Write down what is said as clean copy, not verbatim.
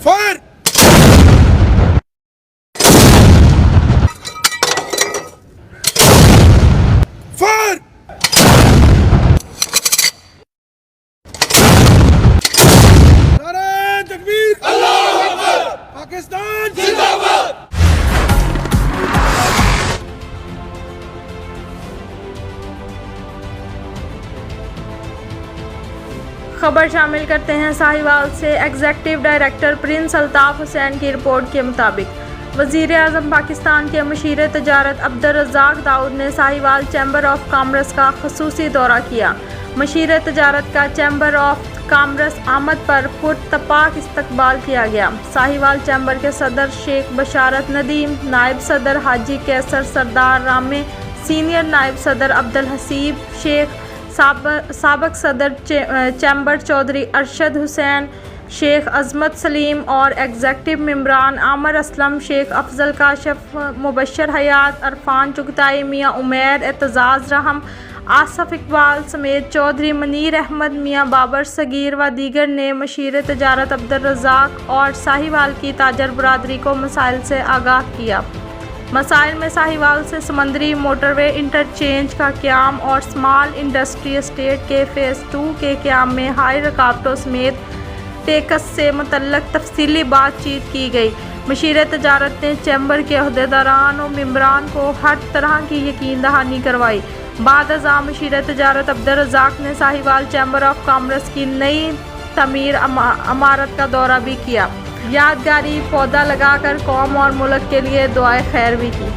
Fire. Fire. नारे तकबीर, अल्लाहू अकबर, पाकिस्तान जिंदाबाद। खबर शामिल करते हैं साहिवाल से। Executive director Prince Altaf Hussain की रिपोर्ट के मुताबिक वज़ीर-ए-आज़म पाकिस्तान के मशीर तजारत अब्दुल रज़्ज़ाक़ दाऊद ने साहिवाल चैम्बर ऑफ कॉमर्स का ख़ुसूसी दौरा किया। मशीर तजारत का चैम्बर ऑफ कॉमर्स आमद पर पुरतपाक इस्तकबाल किया गया। साहिवाल चैम्बर के सदर शेख बशारत नदीम, नायब सदर हाजी कैसर सरदार रामे, सीनियर नायब सदर अब्दुल हसीब शेख, साबक सदर चैम्बर चौधरी अरशद हुसैन, शेख अजमत सलीम और एग्जीक्यूटिव मेंबरान आमर असलम, शेख अफजल काशफ, मुबशर हयात, अरफान चुगताई, मियाँ उमैर, एतजाज़ रहम, आसफ इकबाल समेत चौधरी मनीर अहमद, मियाँ बाबर सगीर व दीगर ने मशीर तजारत अब्दुल रज़्ज़ाक़ और साहिवाल की ताजर बरादरी को मसाइल से आगाह किया। मसाइल में साहिवाल से समंदरी मोटरवे इंटरचेंज का क़याम और स्मॉल इंडस्ट्री एस्टेट के फ़ेज़ 2 के क़याम में हाई रुकावटों समेत टैक्स से मुतल्लक़ तफसीली बातचीत की गई। मशीर तजारत ने चैम्बर के अहदेदारान और मेंबरान को हर तरह की यकीन दहानी करवाई। बाद अज़ा मशीर तजारत अब्दुल रज़्ज़ाक़ ने साहिवाल चैम्बर ऑफ कॉमर्स की नई तमीर इमारत का दौरा भी किया। यादगारी पौधा लगाकर कौम और मुल्क के लिए दुआए खैर भी की।